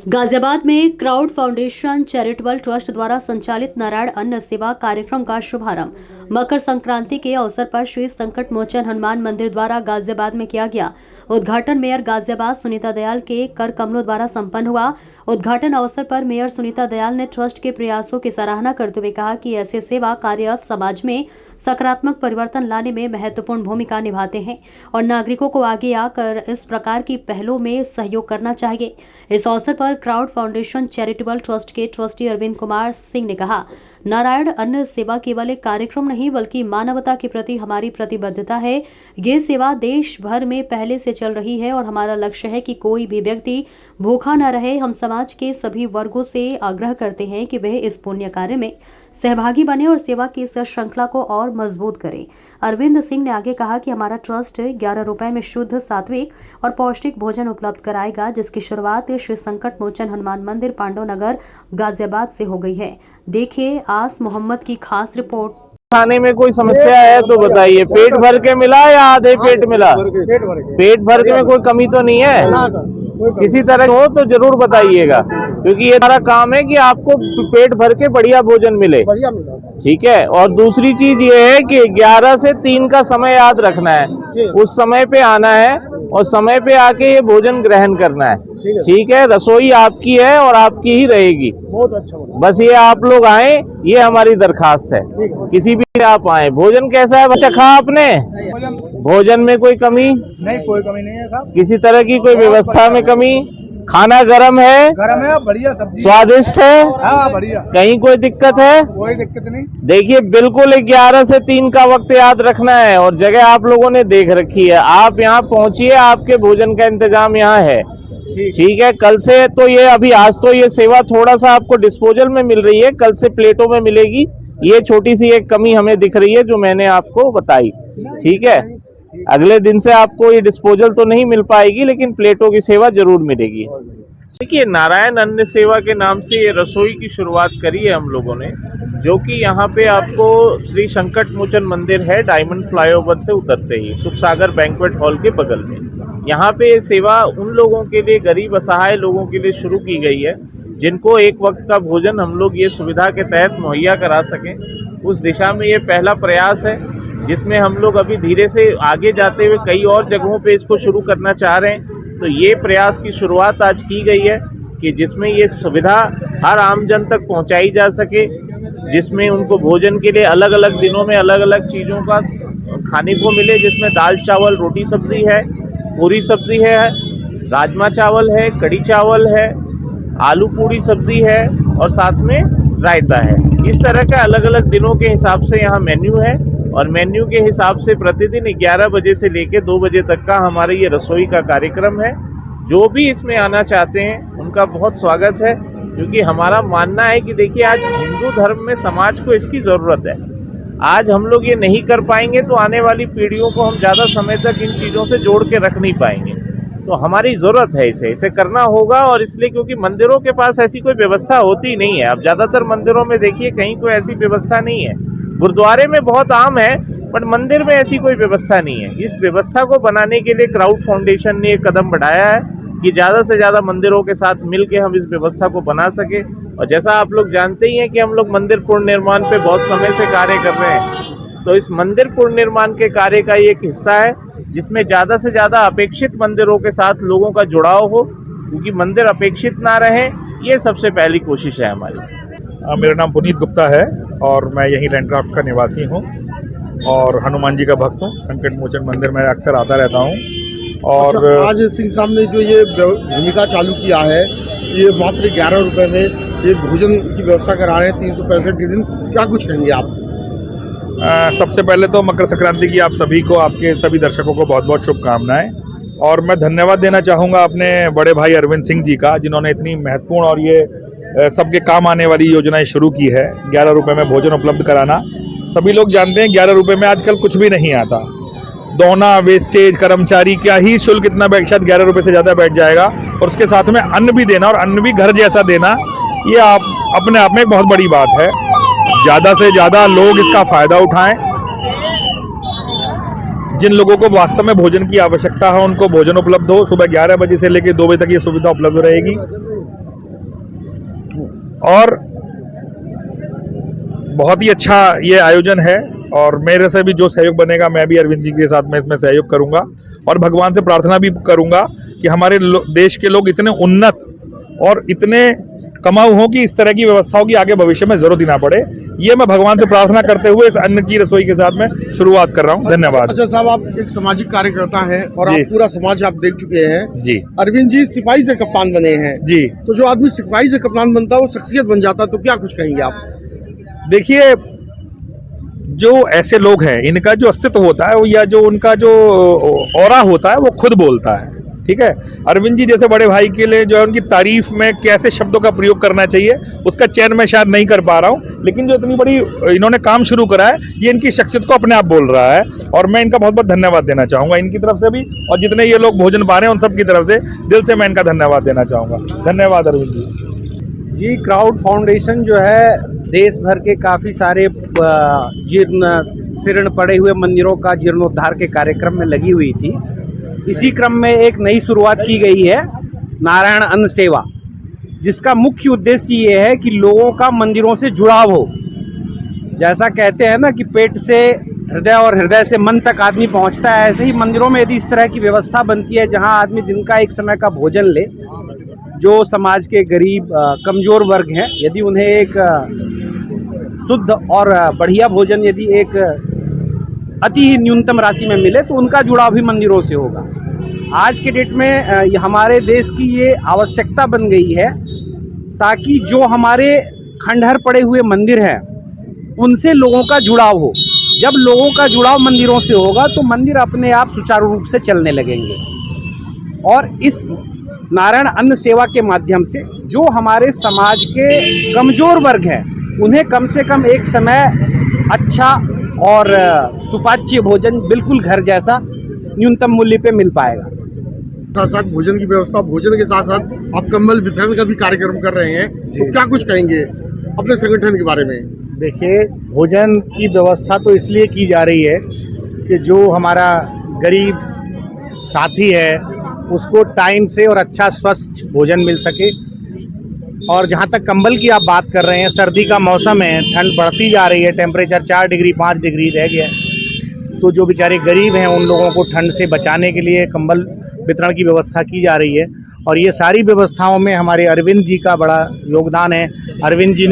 गाजियाबाद में crowd foundation charitable trust द्वारा संचालित नारायण अन्न सेवा कार्यक्रम का शुभारंभ मकर संक्रांति के अवसर पर श्री संकट मोचन हनुमान मंदिर द्वारा गाजियाबाद में किया गया। उद्घाटन मेयर गाजियाबाद सुनीता दयाल के कर कमलों द्वारा संपन्न हुआ। उद्घाटन अवसर पर मेयर सुनीता दयाल ने ट्रस्ट के प्रयासों की सराहना करते हुए कहा कि ऐसे सेवा कार्य समाज में सकारात्मक परिवर्तन लाने में महत्वपूर्ण भूमिका निभाते हैं और नागरिकों को आगे आकर इस प्रकार की पहलों में सहयोग करना चाहिए। इस अवसर पर क्राउड फाउंडेशन चैरिटेबल ट्रस्ट के ट्रस्टी अरविंद कुमार सिंह ने कहा, नारायण अन्न सेवा केवल एक कार्यक्रम नहीं बल्कि मानवता के प्रति हमारी प्रतिबद्धता है। ये सेवा देश भर में पहले से चल रही है और हमारा लक्ष्य है कि कोई भी व्यक्ति भूखा न रहे। हम समाज के सभी वर्गों से आग्रह करते हैं कि वह इस पुण्य कार्य में सहभागी बने और सेवा की इस श्रृंखला को और मजबूत करें। अरविंद सिंह ने आगे कहा कि हमारा ट्रस्ट 11 रुपए में शुद्ध, सात्विक और पौष्टिक भोजन उपलब्ध कराएगा, जिसकी शुरुआत श्री संकट मोचन हनुमान मंदिर, पांडव नगर, गाजियाबाद से हो गई है। देखिए आस मोहम्मद की खास रिपोर्ट। खाने में कोई समस्या है तो बताइए। पेट भर के मिला या आधे पेट मिला? पेट भर के में कोई कमी तो नहीं है? किसी तरह हो तो जरूर बताइएगा, क्योंकि ये हमारा काम है कि आपको पेट भर के बढ़िया भोजन मिले। ठीक है। और दूसरी चीज ये है कि 11 से 3 का समय याद रखना है। उस समय पे आना है और समय पे आके ये भोजन ग्रहण करना है। ठीक है। रसोई आपकी है और आपकी ही रहेगी। बहुत अच्छा। बस ये आप लोग आए, ये हमारी दरखास्त है। किसी भी आप आए। भोजन कैसा है बच्चा? खा आपने? भोजन में कोई कमी नहीं? कोई कमी नहीं है साहब। किसी तरह की कोई व्यवस्था में कमी? खाना गरम है? गरम है, बढ़िया सब्जी, स्वादिष्ट है? हाँ बढ़िया। कहीं कोई दिक्कत है? कोई दिक्कत नहीं। देखिए बिल्कुल 11 से 3 का वक्त याद रखना है और जगह आप लोगों ने देख रखी है। आप यहाँ पहुंचिए, आपके भोजन का इंतजाम यहाँ है। ठीक है। कल से तो ये आज तो ये सेवा थोड़ा सा आपको डिस्पोजल में मिल रही है, कल से प्लेटों में मिलेगी। ये छोटी सी एक कमी हमें दिख रही है जो मैंने आपको बताई। ठीक है। अगले दिन से आपको ये डिस्पोजल तो नहीं मिल पाएगी, लेकिन प्लेटों की सेवा जरूर मिलेगी। देखिए नारायण अन्न सेवा के नाम से ये रसोई की शुरुआत करी है हम लोगों ने, जो कि यहाँ पे आपको श्री संकट मोचन मंदिर है, डायमंड फ्लाईओवर से उतरते ही सुख सागर बैंक्वेट हॉल के बगल में। यहाँ पे ये सेवा उन लोगों के लिए, गरीब असहाय लोगों के लिए शुरू की गई है जिनको एक वक्त का भोजन हम लोग ये सुविधा के तहत मुहैया करा सकें। उस दिशा में ये पहला प्रयास है, जिसमें हम लोग अभी धीरे से आगे जाते हुए कई और जगहों पे इसको शुरू करना चाह रहे हैं। तो ये प्रयास की शुरुआत आज की गई है कि जिसमें ये सुविधा हर आम जन तक पहुंचाई जा सके, जिसमें उनको भोजन के लिए अलग अलग दिनों में अलग अलग चीज़ों का खाने को मिले, जिसमें दाल चावल रोटी सब्जी है, पूरी सब्जी है, राजमा चावल है, कड़ी चावल है, आलू पूरी सब्जी है और साथ में रायता है। इस तरह का अलग अलग दिनों के हिसाब से यहाँ मेन्यू है और मेन्यू के हिसाब से प्रतिदिन 11 बजे से लेकर 2 बजे तक का हमारे ये रसोई का कार्यक्रम है। जो भी इसमें आना चाहते हैं उनका बहुत स्वागत है, क्योंकि हमारा मानना है कि देखिए आज हिंदू धर्म में समाज को इसकी ज़रूरत है। आज हम लोग ये नहीं कर पाएंगे तो आने वाली पीढ़ियों को हम ज़्यादा समय तक इन चीज़ों से जोड़ के रख नहीं पाएंगे। तो हमारी ज़रूरत है इसे करना होगा। और इसलिए क्योंकि मंदिरों के पास ऐसी कोई व्यवस्था होती नहीं है। अब ज़्यादातर मंदिरों में देखिए कहीं कोई ऐसी व्यवस्था नहीं है। गुरुद्वारे में बहुत आम है, बट मंदिर में ऐसी कोई व्यवस्था नहीं है। इस व्यवस्था को बनाने के लिए क्राउड फाउंडेशन ने एक कदम बढ़ाया है कि ज़्यादा से ज़्यादा मंदिरों के साथ मिल के हम इस व्यवस्था को बना सके। और जैसा आप लोग जानते ही हैं कि हम लोग मंदिर पुनर्निर्माण पे बहुत समय से कार्य कर रहे हैं, तो इस मंदिर पुनर्निर्माण के कार्य का एक हिस्सा है जिसमें ज़्यादा से ज़्यादा अपेक्षित मंदिरों के साथ लोगों का जुड़ाव हो, क्योंकि मंदिर अपेक्षित ना रहे, ये सबसे पहली कोशिश है हमारी। मेरा नाम पुनीत गुप्ता है और मैं यहीं लैंडक्राफ्ट का निवासी हूँ और हनुमान जी का भक्त हूँ। संकट मोचन मंदिर में अक्सर आता रहता हूँ। और अच्छा, आज सिंह साहब ने जो ये भूमिका चालू किया है, ये मात्र 11 रुपए में ये भोजन की व्यवस्था करा रहे हैं 365 दिन, क्या कुछ कहेंगे आप? सबसे पहले तो मकर संक्रांति की आप सभी को, आपके सभी दर्शकों को बहुत बहुत शुभकामनाएं। और मैं धन्यवाद देना चाहूँगा अपने बड़े भाई अरविंद सिंह जी का, जिन्होंने इतनी महत्वपूर्ण और ये सबके काम आने वाली योजनाएं शुरू की है। 11 रुपए में भोजन उपलब्ध कराना। सभी लोग जानते हैं 11 रुपए में आजकल कुछ भी नहीं आता। दोना, वेस्टेज, कर्मचारी क्या ही शुल्क इतना शायद 11 रुपए से ज़्यादा बैठ जाएगा, और उसके साथ में अन्न भी देना और अन्न भी घर जैसा देना, ये आप अपने आप में एक बहुत बड़ी बात है। ज़्यादा से ज़्यादा लोग इसका फ़ायदा उठाएं। जिन लोगों को वास्तव में भोजन की आवश्यकता है उनको भोजन उपलब्ध हो। सुबह 11 बजे से लेकर 2 बजे तक ये सुविधा उपलब्ध रहेगी। और बहुत ही अच्छा ये आयोजन है और मेरे से भी जो सहयोग बनेगा मैं भी अरविंद जी के साथ में इसमें सहयोग करूंगा और भगवान से प्रार्थना भी करूंगा कि हमारे देश के लोग इतने उन्नत और इतने कमाऊ हों कि इस तरह की व्यवस्थाओं की आगे भविष्य में जरूरत ही ना पड़े। ये मैं भगवान से प्रार्थना करते हुए इस अन्न की रसोई के साथ में शुरुआत कर रहा हूँ। धन्यवाद। अच्छा साहब, आप एक सामाजिक कार्यकर्ता हैं और जी। आप पूरा समाज आप देख चुके हैं। जी अरविंद जी सिपाही से कप्तान बने हैं। जी तो जो आदमी सिपाही से कप्तान बनता है वो शख्सियत बन जाता है, तो क्या कुछ कहेंगे आप? देखिए, जो ऐसे लोग हैं इनका जो अस्तित्व होता है या जो उनका जो ऑरा होता है वो खुद बोलता है। ठीक है, अरविंद जी जैसे बड़े भाई के लिए जो है उनकी तारीफ में कैसे शब्दों का प्रयोग करना चाहिए उसका चयन मैं शायद नहीं कर पा रहा हूँ, लेकिन जो इतनी बड़ी इन्होंने काम शुरू करा है ये इनकी शख्सियत को अपने आप बोल रहा है और मैं इनका बहुत बहुत धन्यवाद देना चाहूँगा इनकी तरफ से भी, और जितने ये लोग भोजन पा रहे हैं उन सब की तरफ से दिल से मैं इनका धन्यवाद देना चाहूँगा। धन्यवाद अरविंद जी। क्राउड फाउंडेशन जो है देश भर के काफ़ी सारे जीर्ण शीर्ण पड़े हुए मंदिरों का जीर्णोद्धार के कार्यक्रम में लगी हुई थी। इसी क्रम में एक नई शुरुआत की गई है, नारायण अन्न सेवा, जिसका मुख्य उद्देश्य ये है कि लोगों का मंदिरों से जुड़ाव हो। जैसा कहते हैं ना कि पेट से हृदय और हृदय से मन तक आदमी पहुंचता है, ऐसे ही मंदिरों में यदि इस तरह की व्यवस्था बनती है जहां आदमी दिन का एक समय का भोजन ले, जो समाज के गरीब कमज़ोर वर्ग हैं, यदि उन्हें एक शुद्ध और बढ़िया भोजन यदि एक अति ही न्यूनतम राशि में मिले तो उनका जुड़ाव भी मंदिरों से होगा। आज के डेट में हमारे देश की ये आवश्यकता बन गई है ताकि जो हमारे खंडहर पड़े हुए मंदिर हैं उनसे लोगों का जुड़ाव हो। जब लोगों का जुड़ाव मंदिरों से होगा तो मंदिर अपने आप सुचारू रूप से चलने लगेंगे। और इस नारायण अन्न सेवा के माध्यम से जो हमारे समाज के कमज़ोर वर्ग हैं उन्हें कम से कम एक समय अच्छा और सुपाच्य भोजन बिल्कुल घर जैसा न्यूनतम मूल्य पे मिल पाएगा। साथ साथ भोजन की व्यवस्था, भोजन के साथ साथ आप कंबल वितरण का भी कार्यक्रम कर रहे हैं, तो क्या कुछ कहेंगे अपने संगठन के बारे में? देखिए, भोजन की व्यवस्था तो इसलिए की जा रही है कि जो हमारा गरीब साथी है उसको टाइम से और अच्छा स्वस्थ भोजन मिल सके। और जहाँ तक कंबल की आप बात कर रहे हैं, सर्दी का मौसम है, ठंड बढ़ती जा रही है, टेम्परेचर 4 डिग्री 5 डिग्री रह गया, तो जो बेचारे गरीब हैं उन लोगों को ठंड से बचाने के लिए कंबल वितरण की व्यवस्था की जा रही है। और ये सारी व्यवस्थाओं में हमारे अरविंद जी का बड़ा योगदान है। अरविंद जी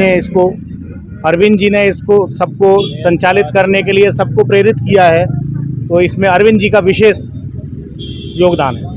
ने इसको सबको संचालित करने के लिए सबको प्रेरित किया है, तो इसमें अरविंद जी का विशेष योगदान है।